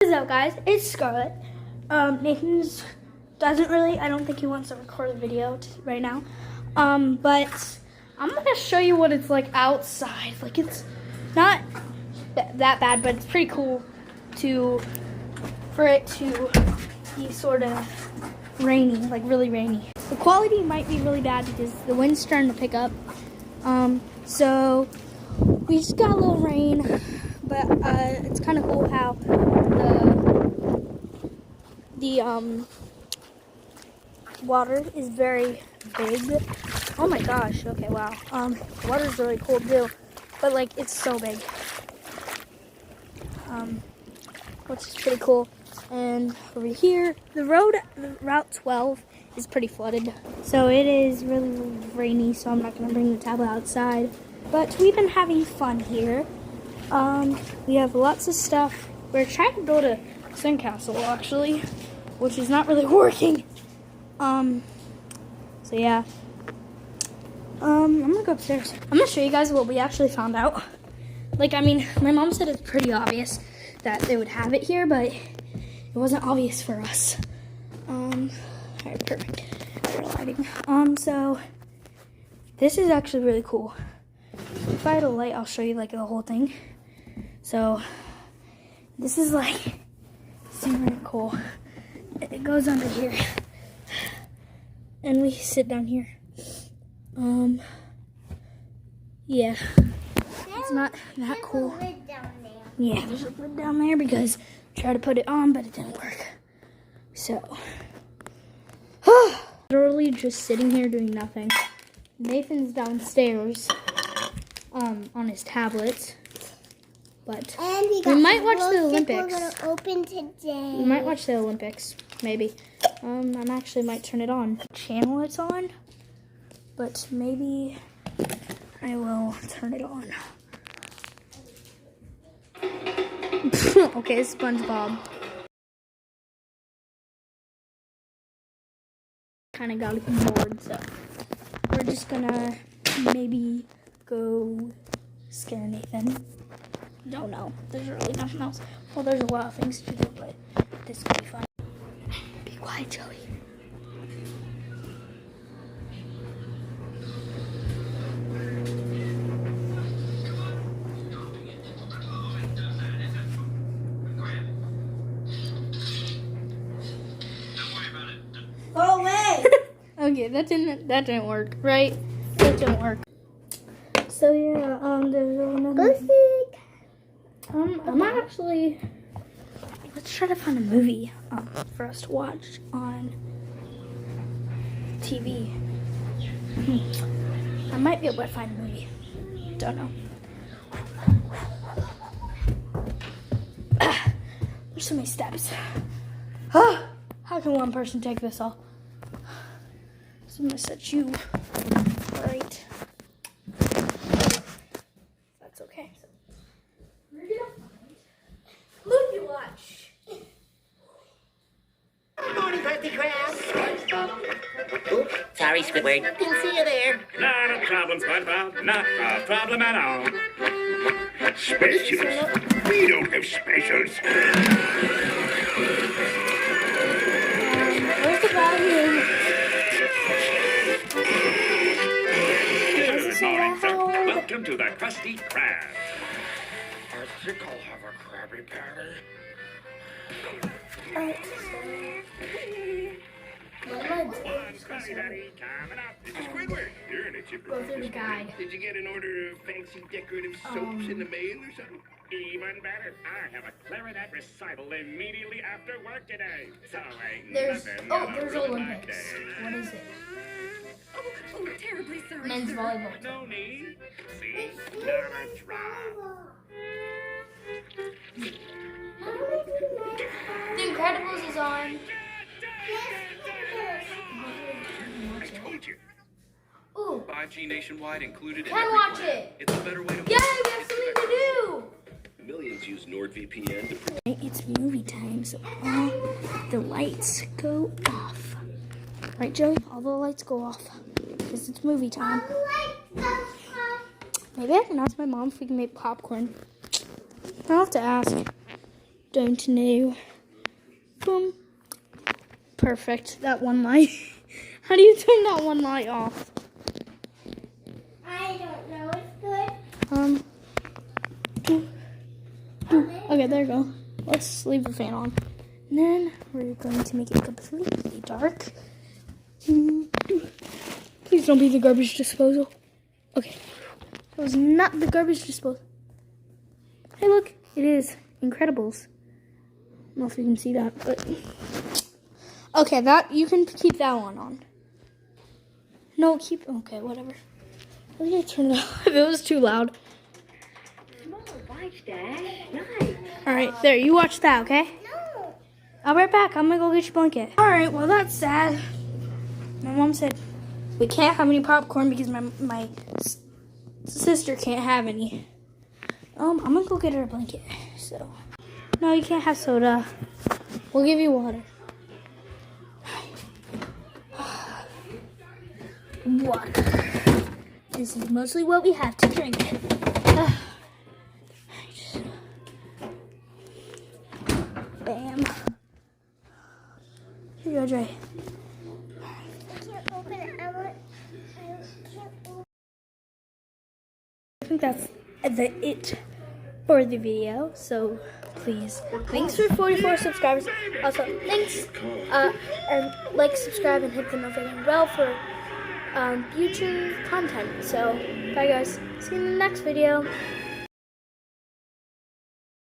What's up, guys? It's Scarlett. Nathan's doesn't really, I don't think he wants to record a video right now. But I'm gonna show you what it's like outside. Like, it's not that bad, but it's pretty cool for it to be sort of rainy, like really rainy. The quality might be really bad because the wind's starting to pick up. So we just got a little rain, but it's kind of cool how the water is very big. Oh my gosh, okay, wow. The water's really cool too, but like it's so big. Which is pretty cool. And over here, the Route 12 is pretty flooded. So it is really rainy, so I'm not gonna bring the tablet outside. But we've been having fun here. We have lots of stuff. We're trying to build a sandcastle actually, which is not really working. So yeah. I'm gonna go upstairs. I'm gonna show you guys what we actually found out. Like, I mean, my mom said it's pretty obvious that they would have it here, but it wasn't obvious for us. Alright, perfect. Better lighting. So this is actually really cool. If I had a light, I'll show you like the whole thing. So this is like super cool. It goes under here, and we sit down here. Yeah, it's not that cool. Yeah, there's a lid down there because I tried to put it on, but it didn't work. So, literally just sitting here doing nothing. Nathan's downstairs, on his tablet. But we might watch the Olympics. We're gonna open today. We might watch the Olympics, maybe. I actually might turn it on. Channel it's on, but maybe I will turn it on. Okay, SpongeBob. Kind of got bored, so we're just gonna maybe go scare Nathan. Don't know. There's really nothing else. Well, there's a lot of things to do, but this will be fun. Be quiet, Joey. Go away. Okay, that didn't work, right? That didn't work. So yeah, there's another. I'm actually. Let's try to find a movie for us to watch on TV. I might be able to find a movie. Don't know. There's so many steps. How can one person take this all? So I'm gonna set you right. That's okay. Movie watch. Good morning, birthday crab. Oops, sorry, Squidward. Didn't see you there. Not a problem, SpongeBob. Not a problem at all. Specials? We don't have specials. Where's the volume? Good morning, sir. Welcome to the Krusty Krab. I think I'll have a Krabby Patty. One Krusty Patty coming up. This is Squidward. You're in a chipper. Go through the guide. Did you get an order of fancy decorative soaps in the mail or something? Even better, I have a clarinet recital immediately after work today. So ain't There's nothing there's gonna ruin my Olympics. day. What is it? Oh, terribly sorry. Men's volleyball. No need. See? Not a drop. The Incredibles is on. I told you. Ooh, 5G nationwide included in can I every watch plan. it? It's a better way to Yay, we have something to do. Millions use NordVPN to protect. It's movie time, so all the lights go off. Right, Joey? All the lights go off because it's movie time. Maybe I can ask my mom if we can make popcorn. I'll have to ask. don't know. Boom. Perfect. That one light. How do you turn that one light off? I don't know. It's good. Okay, there you go. Let's leave the fan on. And then we're going to make it completely dark. Please don't be the garbage disposal. Okay. That was not the garbage disposal. Hey, look. It is Incredibles. I don't know if you can see that, but... Okay, that you can keep that one on. No, keep... Okay, whatever. I'm going to turn it off if it was too loud. Alright, there. You watch that, okay? No. I'll be right back. I'm going to go get your blanket. Alright, well, that's sad. My mom said we can't have any popcorn because my sister can't have any. I'm going to go get her a blanket. So, no, you can't have soda. We'll give you water. Water. This is mostly what we have to drink. Bam. Here you go, Dre. I can't open it. I can't open I think that's it for the video. So please, thanks for 44 subscribers. Also, thanks and like, subscribe, and hit the notification bell for future content. So bye guys. See you in the next video.